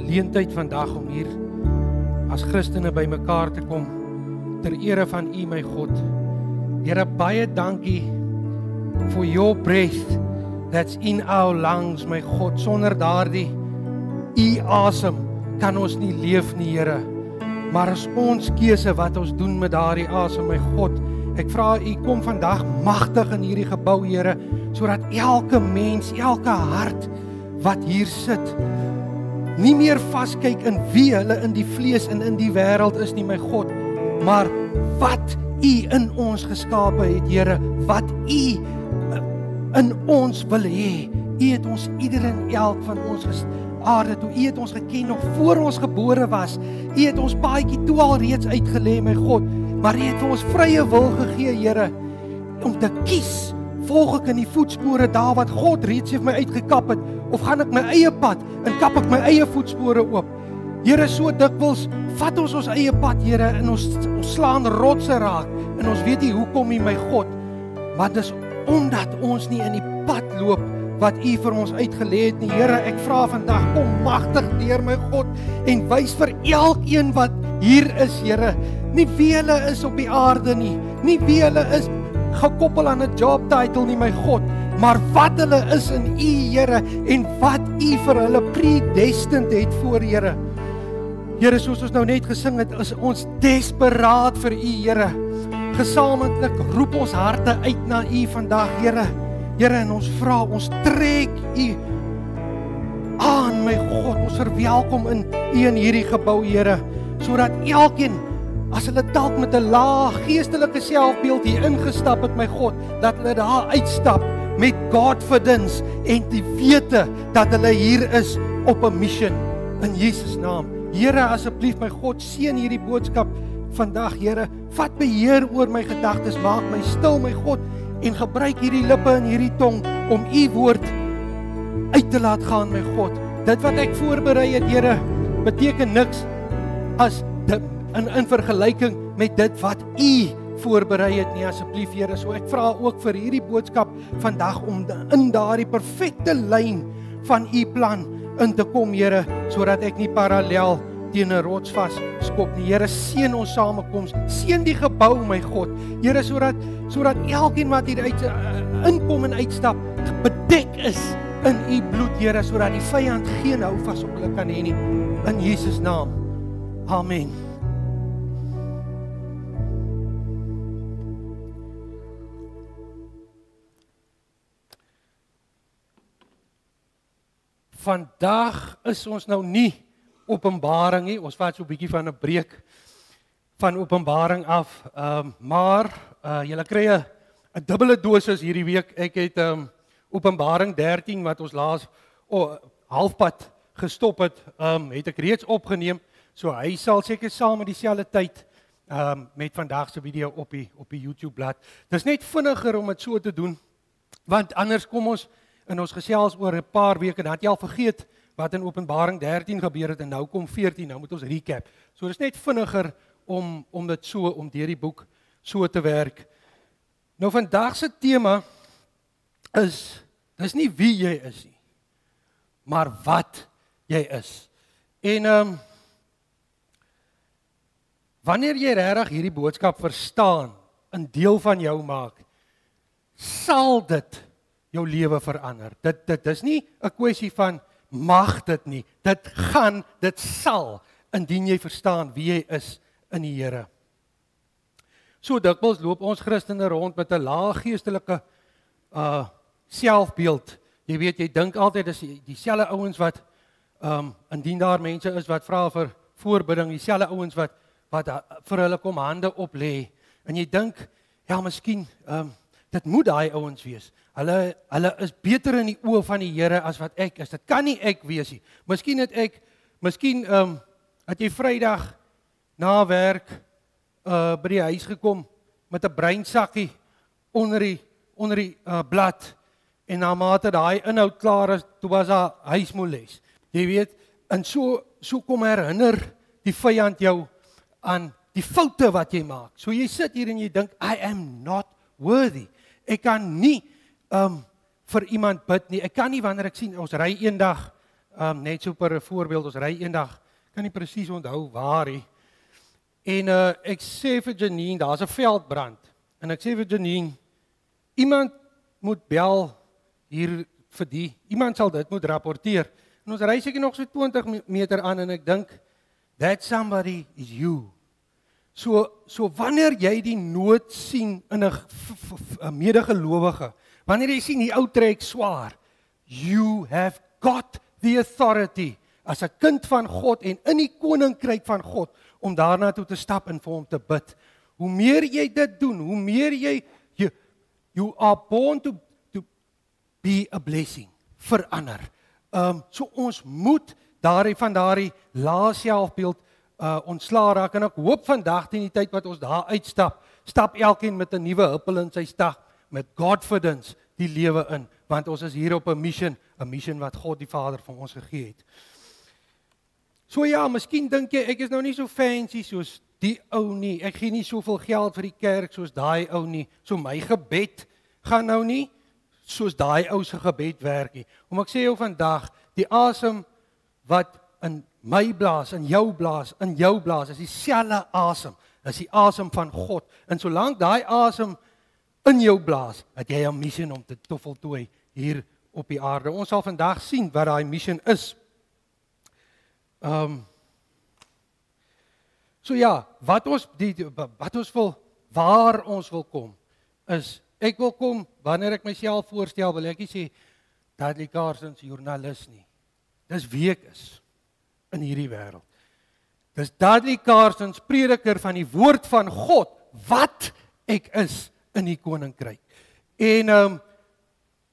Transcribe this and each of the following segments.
geleentheid vandag om hier as Christene by mekaar te kom ter ere van U, my God. Here, baie dankie for your breath that's in our lungs, my God. Sonder daardie U asem kan ons nie leef nie, Here. Maar is ons keuse wat ons doen met daardie asem, my God. Ek vra U kom vandag magtig in hierdie gebou, Here, sodat elke mens, elke hart wat hier sit, nie meer vaskyk in wie hulle in die vlees en in die wêreld is nie, my God, maar wat U in ons geskape het, Here, wat U in ons wil hê. U het ons ieder en elk van ons aarde toe. U het ons geken nog voor ons gebore was. U het ons paadjie toe al reeds uitgelê, my God, maar U het vir ons vrye wil gegee, Here, om te kies. Volg ek in die voetspore daar wat God reeds vir my uitgekap het, of gaan ek my eie pad en kap ek my eie voetspore oop? Here, so dikwels vat ons eie pad, Here, en ons slaan rotse raak, en ons weet nie hoekom nie, my God, maar dis omdat ons nie in die pad loop wat U vir ons uitgelê het nie. Here, ek vra vandag, kom magtig deur, my God, en wys vir elkeen wat hier is, Here, nie wie hulle is op die aarde nie, nie wie hulle is gekoppel aan 'n job title nie, my God, maar wat hulle is in U, Here, en wat U vir hulle predestined het voor, Here. Here, soos ons nou net gesing het, is ons desperaat vir U, Here. Gesamentlik roep ons harte uit na U vandag, Here. Here, en ons vra, ons trek U aan, my God, ons verwelkom in U in hierdie gebou, Here, sodat elkeen, as hulle dalk met 'n lae geestelike selfbeeld hier ingestap het, my God, dat hulle daar uitstap met confidence en die wete dat hulle hier is op 'n mission in Jesus naam. Here, asseblief, my God, seën hierdie boodskap vandag, Here. Vat beheer oor my gedagtes, maak my stil, my God, en gebruik hierdie lippe en hierdie tong om U woord uit te laat gaan, my God. Dit wat ek voorberei het, Here, beteken niks as in vergelyking met dit wat U voorberei het nie, asseblief, Here. So ek vra ook vir hierdie boodskap vandag om in daardie perfekte lyn van U plan in te kom, Here, sodat ek nie parallel teen 'n rots vas skop nie. Here, seën ons samekoms, seën die gebou, my God. Here, sodat elkeen wat hier uit inkom en uitstap bedek is in U bloed, Here, sodat die vyand geen houvas op hulle kan hê nie. In Jesus naam. Amen. Vandag is ons nou nie Openbaring nie, ons vat so 'n bietjie van 'n breek van Openbaring af, maar julle kry 'n dubbele dosis hierdie week. Ek het Openbaring 13 wat ons laas halfpad gestop het, het ek reeds opgeneem, so hy sal seker saam met dieselfde tyd met vandag se video op die YouTube blad. Dis net vinniger om dit so te doen, want anders kom ons in ons gesels oor 'n paar weke, dan het jy al vergeet wat in Openbaring 13 gebeur het, en nou kom 14, nou moet ons recap. So dis net vinniger om dit so, om deur die boek so te werk. Nou vandag se tema dis nie wie jy is nie, maar wat jy is. En wanneer jy regtig hierdie boodskap verstaan, 'n deel van jou maak, sal dit jou lewe verander. Dit is nie 'n kwessie van mag dit nie. Dit sal, indien jy verstaan wie jy is in die Here. So dikwels loop ons Christene rond met 'n lae geestelike selfbeeld. Jy weet, jy dink altyd dis dieselfde ouens wat indien daar mense is wat vra vir voorbidding, dieselfde ouens wat vir hulle kom hande op lê. En jy dink, ja, miskien dit moet daai ouens wees. Hulle is beter in die oë van die Here as wat ek is. Dit kan nie ek wees nie. Miskien het jy Vrydag na werk by die huis gekom met 'n breinsakkie onder die blad, en na mate daai inhoud klaar is, toe was daar huismoles. Jy weet, en so kom herinner die vyand jou aan die foute wat jy maak. So jy sit hier en jy dink, I am not worthy. Ek kan nie vir iemand bid nie. Ek kan nie, wanneer ek sien, ons ry eendag net so per 'n voorbeeld, ons ry eendag, kan nie presies onthou waar nie. En ek sê vir Janine, daar's 'n veldbrand. En ek sê vir Janine, iemand moet bel hier vir die. Iemand sal dit moet rapporteer. En ons ry seker nog so 20 meter aan en ek dink, that somebody is you. So wanneer jy die nood sien in 'n medegelowige, wanneer jy sien die ou trek swaar, you have got the authority as 'n kind van God en in die koninkryk van God om daarna toe te stap en vir hom te bid. Hoe meer jy dit doen, hoe meer you are born to be a blessing, verander. So ons moet van daardie lae selfbeeld ontslaa raak en ek hoop vandag teen die tyd wat ons daar uitstap, stap elkeen met 'n nuwe huppel in sy stag, met confidence die lewe in, want ons is hier op 'n mission wat God die Vader van ons gegee het. So ja, miskien dink jy ek is nou nie so fancy soos die ou nie. Ek gee nie soveel geld vir die kerk soos daai ou nie. So my gebed gaan nou nie soos daai ou se gebed werk nie. Om ek sê jou vandag, die asem wat in my blaas, in jou blaas, is dieselfde asem. Dis die asem van God. En solank daai asem in jou blaas, het jy 'n missie om te voltooi hier op die aarde. Ons sal vandag sien wat daai missie is. So ja, waar ons wil kom, is, ek wil kom, wanneer ek myself voorstel, wil ek nie sê, Dudley Carson's joernalis nie. Dis wie ek is, in hierdie wêreld. Dis Dudley Carson's prediker van die woord van God, wat ek is in die koninkryk. En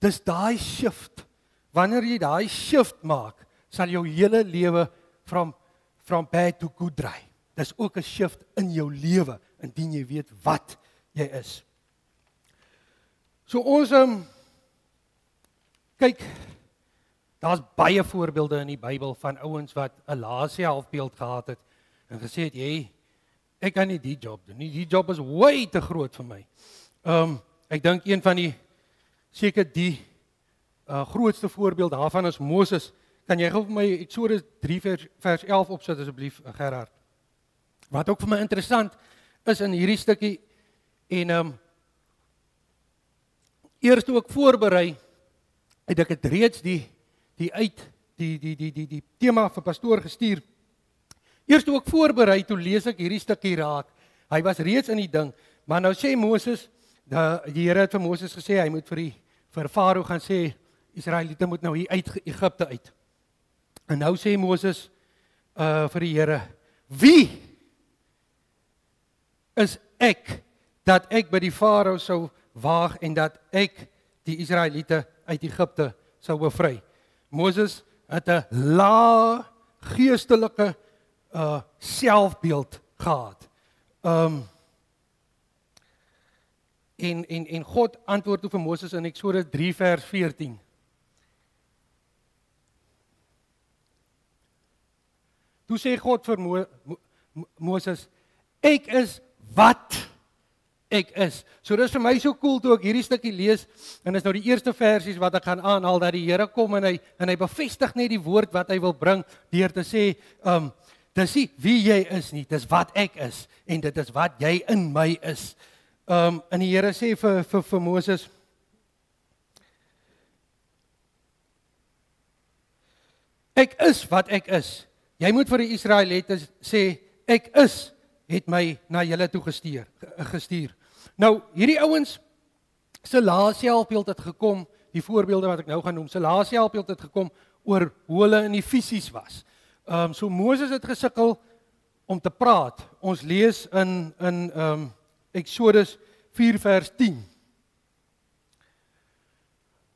dis daai shift, wanneer jy daai shift maak, sal jou hele lewe from bad to good draai. Dis ook 'n shift in jou lewe, indien jy weet wat jy is. So ons, kyk, daar's baie voorbeelde in die Bybel van ouens wat 'n lae selfbeeld gehad het, en gesê het, ek kan nie die job doen nie, die job is way te groot vir my. Ek dink een van die, seker die grootste voorbeeld daarvan is Moses. Kan jy gou vir my Eksodus 3 vers 11 opsit asseblief, Gerard? Wat ook vir my interessant is in hierdie stukkie, en eers toe ek voorberei, het ek het reeds die tema vir pastoor gestuur. Eers toe ek voorberei, toe lees ek hierdie stukkie raak. Hy was reeds in die ding, maar nou sê Moses, die Here het vir Moses gesê, hy moet vir Farao gaan sê, Israeliete moet nou hier uit Egipte uit. En nou sê Moses vir die Here, wie is ek, dat ek by die Farao sou waag en dat ek die Israeliete uit Egipte sou bevry? Moses het 'n lae geestelike selfbeeld gehad. En God antwoord toe vir Moses in Eksodus 3 vers 14. Toe sê God vir Moses, ek is wat ek is. So dis vir my so cool toe ek hierdie stukkie lees, en is nou die eerste versies wat ek gaan aanhaal, dat die Here kom en hy bevestig net die woord wat hy wil bring, deur te sê, dis nie wie jy is nie, dis wat ek is, en dit is wat jy in my is. En die Here sê vir Moses, ek is wat ek is. Jy moet vir die Israeliete sê, ek is, het my na julle toe gestuur. Nou, hierdie ouens, se lae selfbeeld het gekom, die voorbeelde wat ek nou gaan noem, se lae selfbeeld het gekom oor hoe hulle in die fisies was. So Moses het gesukkel om te praat. Ons lees in Eksodus 4 vers 10.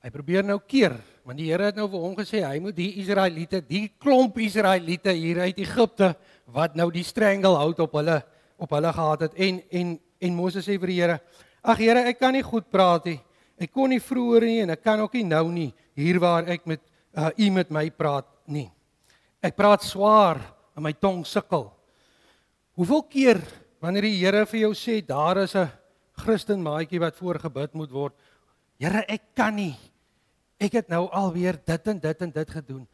Hy probeer nou keer, want die Here het nou vir hom gesê, hy moet die Israeliete, die klomp Israeliete hier uit Egipte, wat nou die stranglehout op hulle gehad het, en Moses sê vir die Here, ag Here, ek kan nie goed praat nie, ek kon nie vroeër nie, en ek kan ook nie nou nie, hier waar ek met u met my praat nie. Ek praat swaar, en my tong sukkel. Hoeveel keer, wanneer die Here vir jou sê, daar is 'n Christen maatjie wat voorgebid moet word, Here, ek kan nie, ek het nou alweer dit en dit en dit gedoen.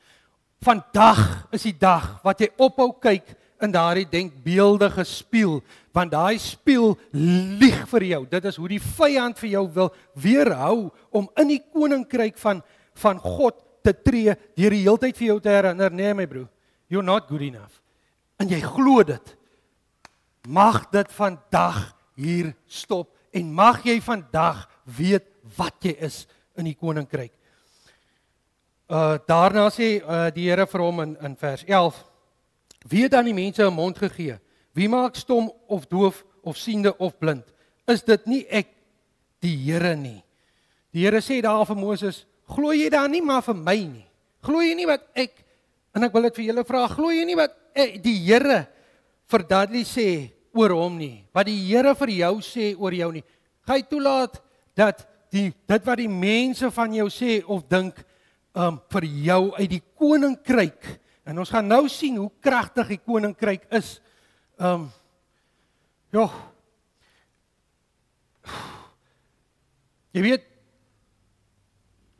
vandag is die dag wat jy ophou kyk in daardie denkbeeldige spieël, want daai spieël lieg vir jou. Dit is hoe die vyand vir jou wil weerhou om in die koninkryk van God te tree, deur die heeltyd vir jou te herinner, nee my broer, you're not good enough. En jy glo dit. Mag dit vandag hier stop en mag jy vandag weet wat jy is in die koninkryk. Daarna sê die Here vir hom in vers 11, wie het aan die mense 'n mond gegee? Wie maak stom of doof of siende of blind? Is dit nie ek, die Here nie? Die Here sê daar vir Moses, glo jy dan nie maar vir my nie? Glo jy nie wat ek, en ek wil dit vir julle vra, glo jy nie wat die Here vir Dudley sê oor hom nie? Wat die Here vir jou sê oor jou nie? Ga jy toelaat dat dit wat die mense van jou sê of dink vir jou uit die koninkryk, en ons gaan nou sien hoe kragtig die koninkryk is. Jy weet,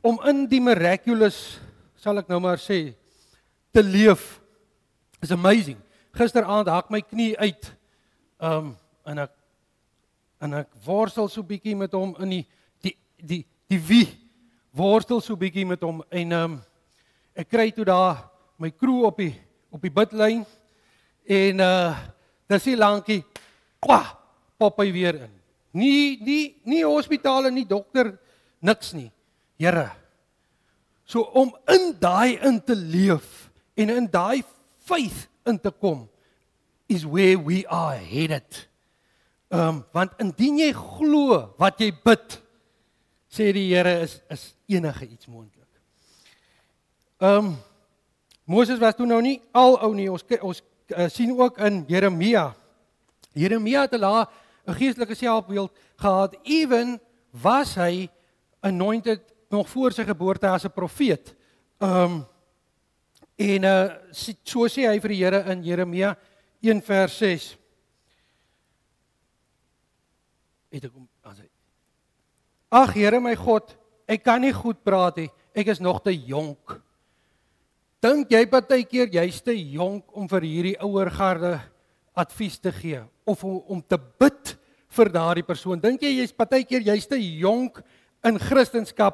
om in die miraculous, sal ek nou maar sê, te leef, is amazing. Gisteraand hak my knie uit, en ek worstel so bietjie met hom in die wie worstel so bietjie met hom, en ek kry toe daar my crew op die bidlyn, en dis nie lankie, pop hy weer in. Nie hospitale, nie dokter, niks nie. Here, so om in daai in te leef, en in daai faith in te kom, is where we are headed. Want indien jy glo wat jy bid, sê die Here, is enige iets moontlik. Moses was toe nou nie al ou nie, ons sien ook in Jeremia. Jeremia het 'n geestelike selfbeeld gehad, even was hy anointed nog voor sy geboorte as 'n profeet. So sê hy vir die Here in Jeremia 1 vers 6. Ag Here my God, ek kan nie goed praat nie, ek is nog te jonk. Dink jy partykeer jy's te jonk om vir hierdie ouer garde advies te gee of om te bid vir daardie persoon? Dink jy partykeer jy's te jonk in Christendom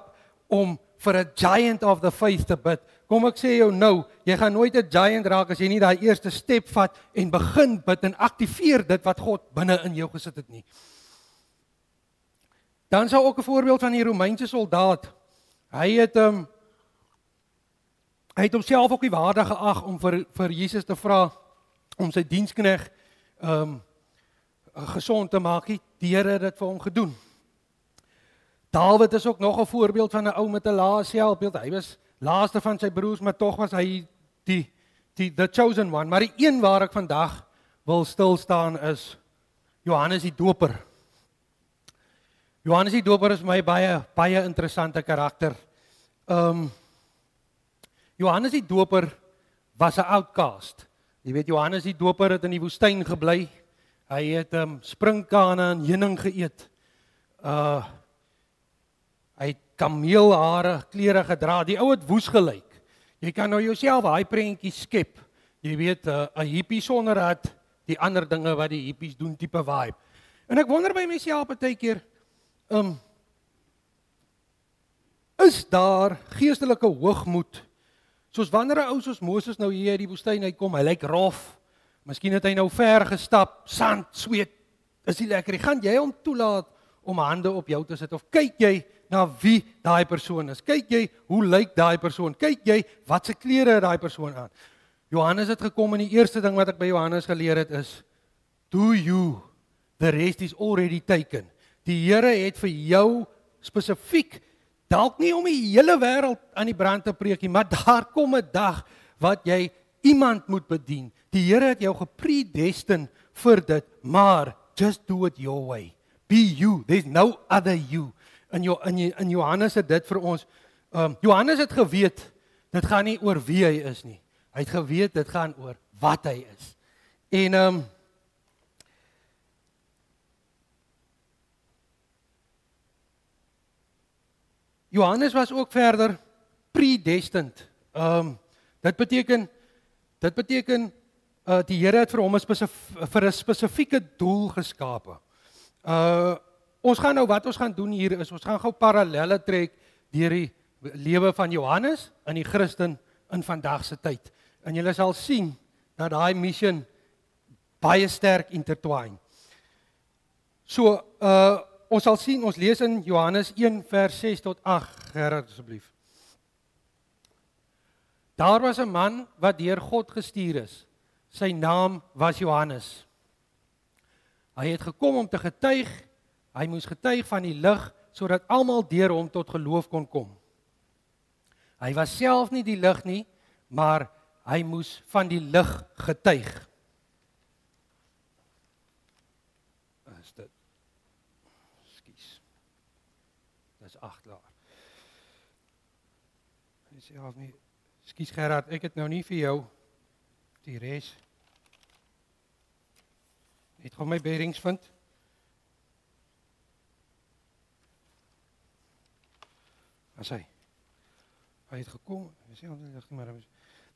om vir 'n giant of the faith te bid? Kom ek sê jou nou, jy gaan nooit 'n giant raak as jy nie daai eerste stap vat en begin bid en aktiveer dit wat God binne in jou gesit het nie. Dan sou ook 'n voorbeeld van die Romeinse soldaat. Hy het homself ook nie waardig geag om vir Jesus te vra om sy dienskneg gesond te maak. Die Here het dit vir hom gedoen. Dawid is ook nog 'n voorbeeld van 'n ou met 'n lae selfbeeld. Hy was laaste van sy broers, maar tog was hy the chosen one. Maar die een waar ek vandag wil stil staan is Johannes die Doper. Johannes die Doper is my baie interessante karakter. Johannes die Doper was 'n outcast. Jy weet, Johannes die Doper het in die woestyn gebly. Hy het springkane en heuning geëet. Hy het kameelhare klere gedra. Die ou het woes gelyk. Jy kan nou jouself daai prentjie skep. Jy weet, 'n hippie sonder hat, die ander dinge wat die hippies doen, tipe vibe. En ek wonder by myself partykeer, is daar geestelike hoogmoed? Soos wanneer 'n ou soos Moses nou hier uit die woestyn uitkom, hy lyk rof. Miskien het hy nou ver gestap, sand, sweet. Is nie lekker. Gaan jy hom toelaat om hande op jou te sit of kyk jy na wie daai persoon is? Kyk jy hoe lyk daai persoon? Kyk jy wat se klere het daai persoon aan? Johannes het gekom en die eerste ding wat ek by Johannes geleer het is, do you, the rest is already taken. Die Here het vir jou spesifiek, dalk nie om die hele wêreld aan die brand te preek nie, maar daar kom 'n dag wat jy iemand moet bedien. Die Here het jou gepredestined vir dit, maar just do it your way. Be you. There's no other you. In Johannes het dit vir ons, Johannes het geweet, dit gaan nie oor wie hy is nie. Hy het geweet, dit gaan oor wat hy is. En Johannes was ook verder predestined. Dit beteken die Here het vir hom vir 'n spesifieke doel geskape. Ons gaan nou wat ons gaan doen hier is ons gaan gou parallelle trek deur die lewe van Johannes en die Christen in vandag se tyd. En julle sal sien dat daai mission baie sterk intertwine. So ons sal sien, ons lees in Johannes 1 vers 6 tot 8, Gerard asseblief. Daar was 'n man wat deur God gestuur is. Sy naam was Johannes. Hy het gekom om te getuig, hy moes getuig van die lig, sodat almal deur hom tot geloof kon kom. Hy was self nie die lig nie, maar hy moes van die lig getuig. Is dit? Skus. Dis 8 daar. Hy sê half nie. Skus Gerard, ek het nou nie vir jou die res. Net gou my bearings vind. As hy het gekom,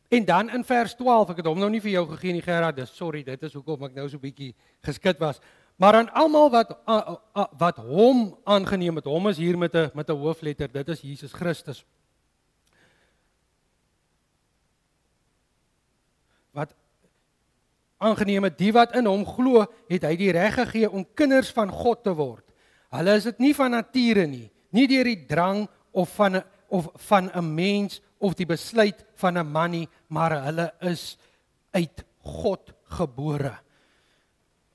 en dan in vers 12, ek het hom nou nie vir jou gegee nie Gerard, sorry, dit is hoekom ek nou so bietjie geskit was. Maar aan almal wat hom aangeneem het, hom is hier met 'n hoofletter, dit is Jesus Christus. Wat aangeneem het, die wat in hom glo, het hy die reg gegee om kinders van God te word. Hulle is dit nie van nature nie deur die drang of van 'n mens of die besluit van 'n man nie, maar hulle is uit God gebore.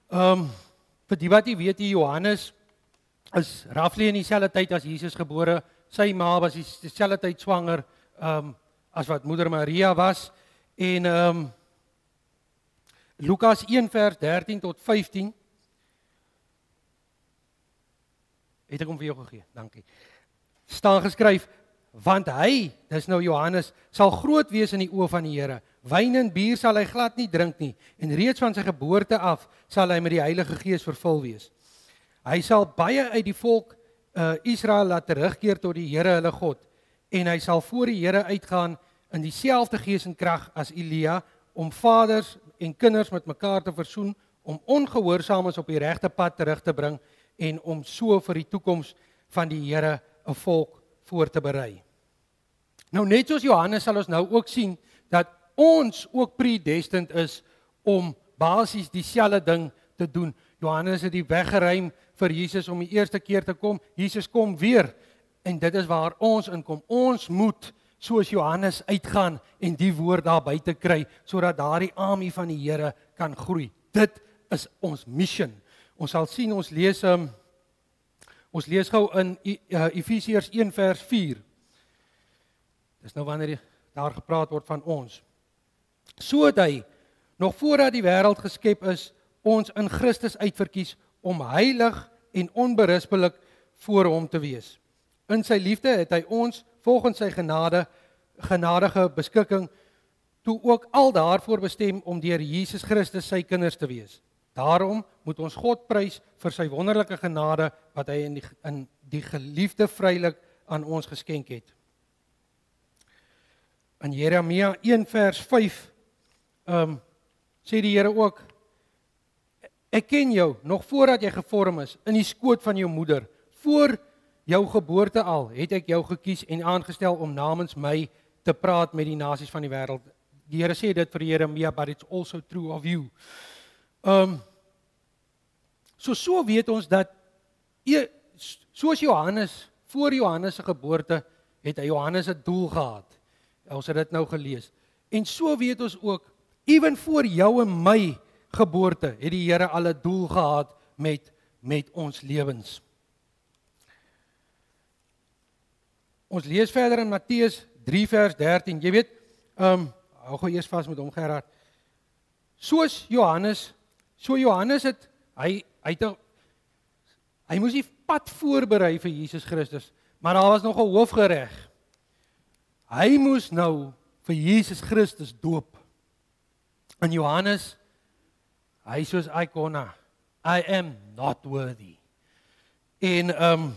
Vir die wat nie weet, Johannes is roughly in dieselfde tyd as Jesus gebore. Sy ma was dieselfde tyd swanger as wat moeder Maria was. En Lukas 1 vers 13 tot 15 het ek hom vir jou gegee. Dankie. Staan geskryf, want hy, dis nou Johannes, sal groot wees in die oë van die Here. Wyn en bier sal hy glad nie drink nie, en reeds van sy geboorte af sal hy met die Heilige Gees vervul wees. Hy sal baie uit die volk Israel laat terugkeer tot die Here hulle God, en hy sal voor die Here uitgaan in dieselfde gees en krag as Elia, om vaders en kinders met mekaar te versoen, om ongehoorsaames op die regte pad terug te bring, en om so vir die toekoms van die Here 'n volk voor te berei. Nou net soos Johannes sal ons nou ook sien dat ons ook predestined is om basies dieselfde ding te doen. Johannes het die weg geruim vir Jesus om die eerste keer te kom. Jesus kom weer en dit is waar ons inkom. Ons moet soos Johannes uitgaan en die woord daar buite kry sodat daardie army van die Here kan groei. Dit is ons mission. Ons sal sien, ons lees gou in Efesiërs 1 vers 4. Dis nou wanneer daar gepraat word van ons. Sodat hy, nog voordat die wêreld geskep is, ons in Christus uitverkies om heilig en onberispelik voor hom te wees. In sy liefde het hy ons, volgens sy genadige beskikking, toe ook al daarvoor bestem om deur Jesus Christus sy kinders te wees. Daarom moet ons God prys vir sy wonderlike genade wat hy in die geliefde vrylik aan ons geskenk het. In Jeremia 1 vers 5 sê die Here ook, ek ken jou nog voordat jy gevorm is in die skoot van jou moeder. Voor jou geboorte al het ek jou gekies en aangestel om namens my te praat met die nasies van die wêreld. Die Here sê dit vir Jeremia, but it's also true of you. So weet ons dat soos Johannes, voor Johannes se geboorte, het hy Johannes 'n doel gehad. Ons het dit nou gelees. En so weet ons ook, ewen voor jou en my geboorte, het die Here al 'n doel gehad met ons lewens. Ons lees verder in Matteus 3 vers 13. Jy weet, hou gou eers vas met hom, Gerard. Soos Johannes, het hy moes die pad voorberei vir Jesus Christus, maar daar was nog 'n hoofgereg. Hy moes nou vir Jesus Christus doop. En Johannes, hy soos ikona, I am not worthy. En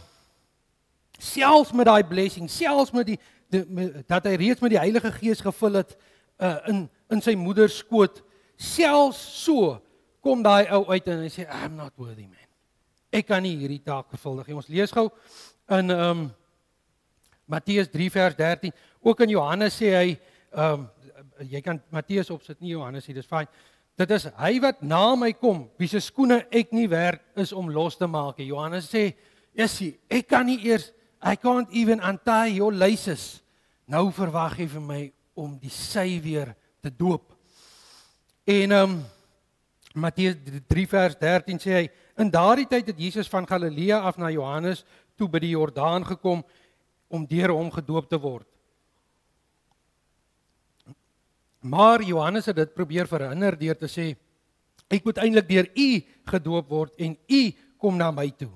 selfs met daai blessing, selfs met dat hy reeds met die Heilige Gees gevul het, in sy moeder skoot. Selfs so kom daai ou uit en hy sê I'm not worthy, man. Ek kan nie hierdie taak vervuldig nie. Ons lees gou in Matteus 3 vers 13. Ook in Johannes sê hy jy kan Matteus opsit, nie Johannes nie, dis fyn. Dit is hy wat na my kom, wie se skoene ek nie werd is om los te maak nie. Johannes sê, "Jessie, ek kan nie eers, I can't even untie your laces." Nou verwag jy vir my om die Savior te doop. En Matteus 3 vers 13 sê hy, in daardie tyd het Jesus van Galilea af na Johannes toe by die Jordaan gekom om deur hom gedoop te word. Maar Johannes het dit probeer verhinder deur te sê, ek moet eintlik deur u gedoop word en u kom na my toe.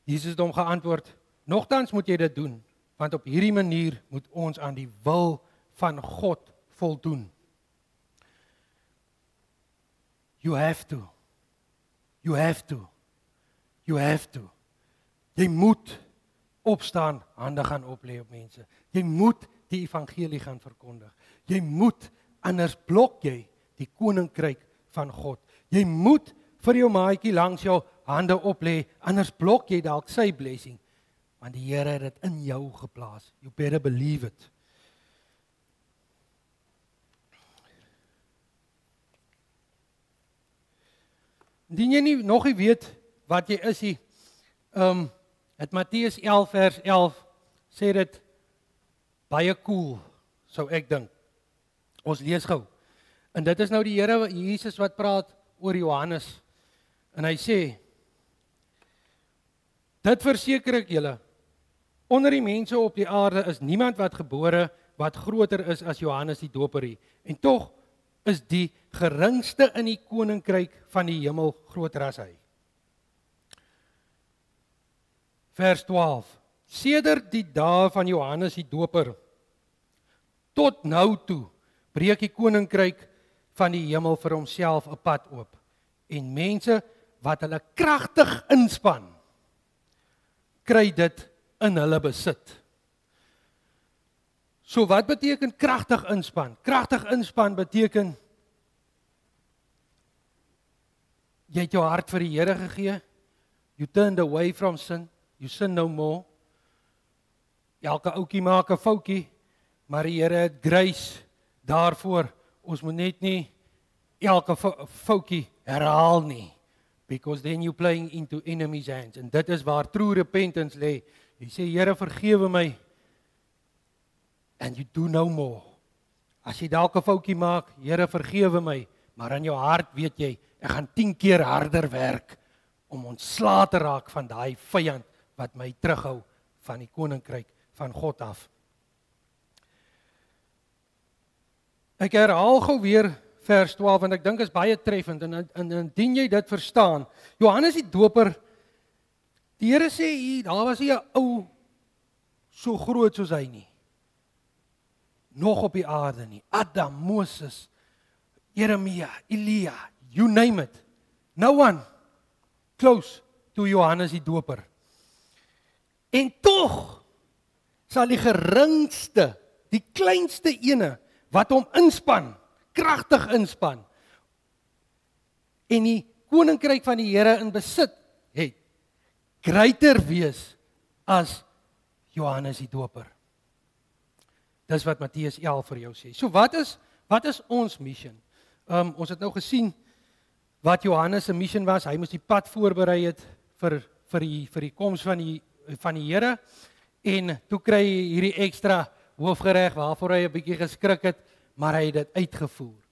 Jesus het hom geantwoord, nogtans moet jy dit doen, want op hierdie manier moet ons aan die wil van God voldoen. You have to. You have to. You have to. Jy moet opstaan, hande gaan oplê op mense. Jy moet die evangelie gaan verkondig. Jy moet, anders blok jy die koninkryk van God. Jy moet vir jou maatjie langs jou hande oplê, anders blok jy dalk sy blessing. Want die Here het dit in jou geplaas. You better believe it. Indien jy nie nog nie weet wat jy is nie, het Matteus 11 vers 11 sê dit baie cool, sou ek dink. Ons lees gou. En dit is nou die Here Jesus wat praat oor Johannes. En hy sê, dit verseker ek julle, onder die mense op die aarde is niemand wat gebore wat groter is as Johannes die Doper nie. En tog is die geringste in die koninkryk van die hemel groter as hy. Vers 12. Sedert die dae van Johannes die Doper tot nou toe breek die koninkryk van die hemel vir homself 'n pad oop. En mense wat hulle kragtig inspann, kry dit in hulle besit. So wat beteken kragtig inspann? Kragtig inspann beteken jy het jou hart vir die Here gegee. You turned away from sin. You sin no more. Elke ouetjie maak 'n foutjie, maar die Here het grace daarvoor. Ons moet net nie elke foutjie herhaal nie. Because then you playing into enemy's hands. En dit is waar true repentance lê. Jy sê, Here, vergewe my. And you do no more. As jy dalk 'n foutjie maak, Here, vergewe my. Maar in jou hart weet jy, ek gaan 10 keer harder werk om ontslae te raak van daai vyand wat my terughou van die koninkryk van God af. Ek herhaal gou weer vers 12 en ek dink is baie treffend en indien jy dit verstaan. Johannes die Doper, die Here sê hier, daar was nie 'n ou so groot soos hy nie. Nog op die aarde nie. Adam, Moses, Jeremia, Elia, you name it. No one close to Johannes die Doper. En tog sal die geringste, die kleinste ene wat hom inspann, kragtig inspann en die koninkryk van die Here in besit het, groter wees as Johannes die Doper. Dis wat Matteus 11 vir jou sê. So wat is ons mission? Ons het nou gesien wat Johannes se mission was. Hy moes die pad voorberei het vir die koms van die Here. En toe kry hy hierdie ekstra hoofgereg waarvoor hy 'n bietjie geskrik het, maar hy het dit uitgevoer.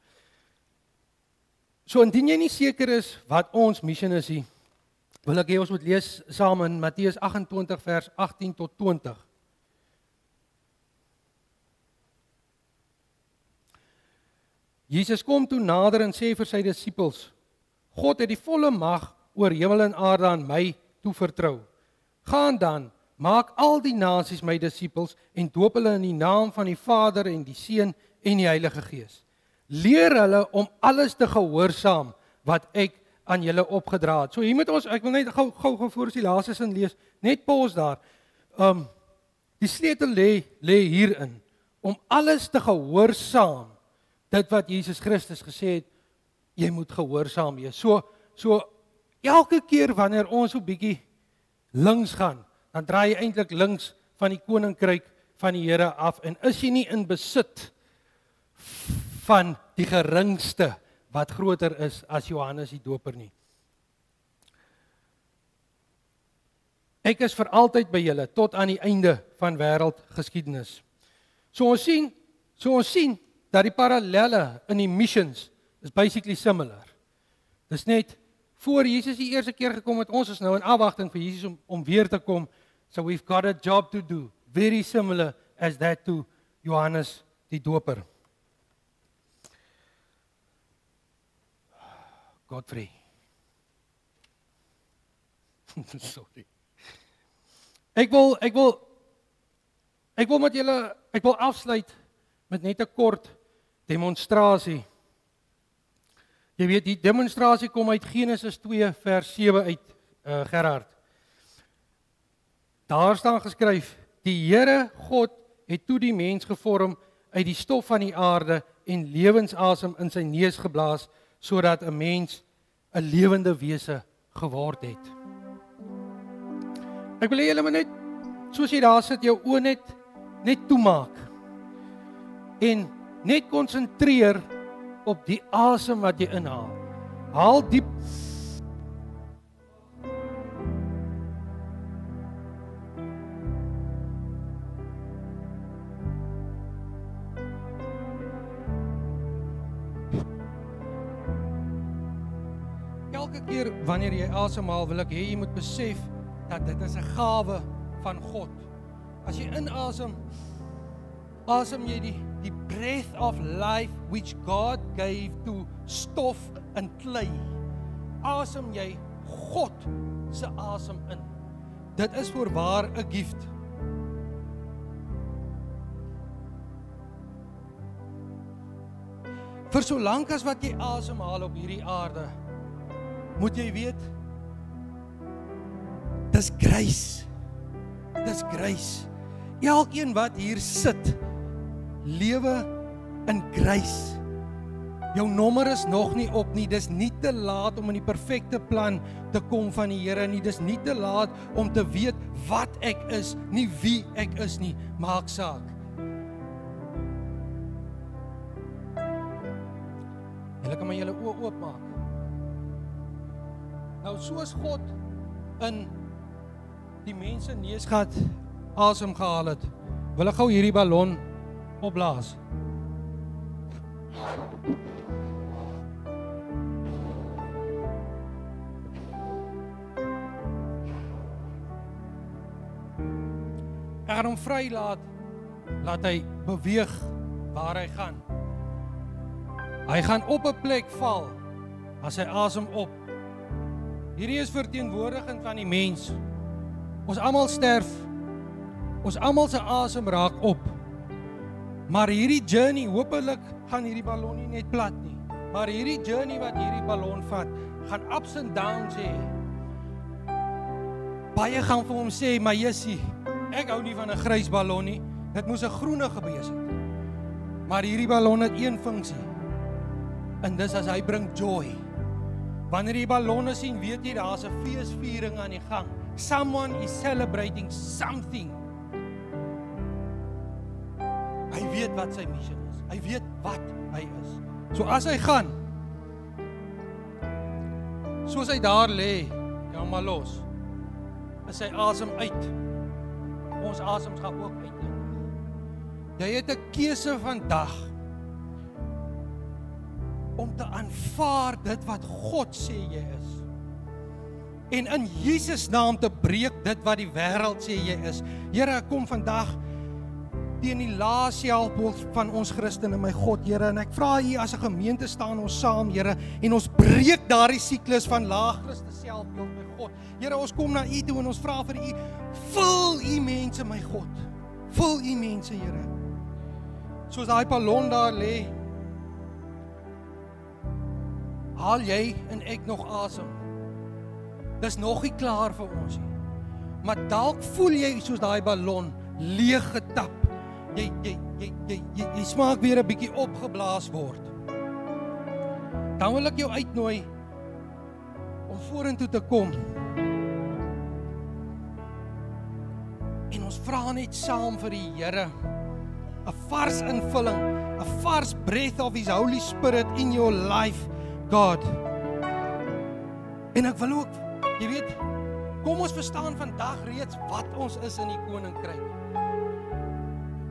So indien jy nie seker is wat ons mission is nie, wil ek hê ons moet lees saam in Matteus 28 vers 18 tot 20. Jesus kom toe nader en sê vir sy disippels, God het die volle mag oor hemel en aarde aan my toevertrou. Gaan dan, maak al die nasies my disippels en doop hulle in die naam van die Vader en die Seun en die Heilige Gees. Leer hulle om alles te gehoorsaam wat ek aan julle opgedra het. So hier moet ons, ek wil net gou voor die laaste sin lees, net pause daar. Die sleutel lê hierin. om alles te gehoorsaam, dit wat Jesus Christus gesê het, jy moet gehoorsaam wees. So elke keer wanneer ons so bietjie links gaan, dan draai jy eintlik links van die koninkryk van die Here af en is jy nie in besit van die geringste wat groter is as Johannes die Doper nie. Ek is vir altyd by julle tot aan die einde van wêreldgeskiedenis. So ons sien dat die parallelle in die missions is basically similar. Dis net voor Jesus die eerste keer gekom het, ons is nou in afwagting vir Jesus om weer te kom. So we've got a job to do, very similar as that to Johannes die Doper. Godfrey. Sorry. Ek wil afsluit met net 'n kort demonstrasie. Jy weet, die demonstrasie kom uit Genesis 2 vers 7 uit, Gerard. Daar staan geskryf, die Here God het toe die mens gevorm uit die stof van die aarde en lewensasem in sy neus geblaas, sodat 'n mens 'n lewende wese geword het. Ek wil hê julle moet net, soos jy daar sit, jou oë net toemaak en net konsentreer op die asem wat jy inhaal. Haal diep. Elke keer wanneer jy asemhaal, wil ek hê jy moet besef dat dit is 'n gawe van God. As jy inasem, asem jy die breath of life which God gave to stof en klei. Asem jy God se asem in. Dit is voorwaar 'n gift. Vir solank as wat jy asemhaal op hierdie aarde, moet jy weet, dis grace. Dis grace. Elkeen wat hier sit, lewe in grace. Jou nommer is nog nie op nie. Dis nie te laat om in die perfekte plan te kom van die Here nie. Dis nie te laat om te weet wat ek is, nie wie ek is nie. Maak saak. Julle kan maar julle oë oopmaak. Nou soos God in die mense neusgat asem gehaal het, wil ek gou hierdie ballon opblaas. Ek gaan hom vry laat hy beweeg waar hy gaan. Hy gaan op 'n plek val as hy asem op. Hierdie is verteenwoordiging van die mens. Ons almal sterf. Ons almal se asem raak op. Maar hierdie journey, hopelik gaan hierdie ballon nie net plat nie. Maar hierdie journey wat hierdie ballon vat, gaan ups and downs hê. Baie gaan vir hom sê, maar Jessie, ek hou nie van 'n grys ballon nie. Dit moes 'n groene gewees het. Maar hierdie ballon het een funksie. En dis as hy bring joy. Wanneer jy ballonne sien, weet jy daar's 'n feesviering aan die gang. Someone is celebrating something. Hy weet wat sy missie is. Hy weet wat hy is. So as hy gaan, soos hy daar lê, ja maar los, is sy asem uit. Ons asems gaan ook uit. Jy het 'n keuse vandag om te aanvaar dit wat God sê jy is. En in Jesus naam te breek dit wat die wêreld sê jy is. Here, ek kom vandag teen die lae selfbeeld van ons Christene, my God, Here, en ek vra U as 'n gemeente staan ons saam, Here, en ons breek daardie siklus van lae Christus selfbeeld, my God. Here, ons kom na U toe en ons vra vir U, vul U mense, my God. Vul U mense, Here. Soos daai ballon daar lê, haal jy en ek nog asem. Dis nog nie klaar vir ons nie. Maar dalk voel jy soos daai ballon leeg getap. Jy jy smaak weer 'n bietjie opgeblaas word, dan wil ek jou uitnooi om vorentoe te kom. En ons vra net saam vir die Here 'n vars invulling, 'n vars breath of His Holy Spirit in your life, God. En ek wil ook, jy weet, kom ons verstaan vandag reeds wat ons is in die koninkryk.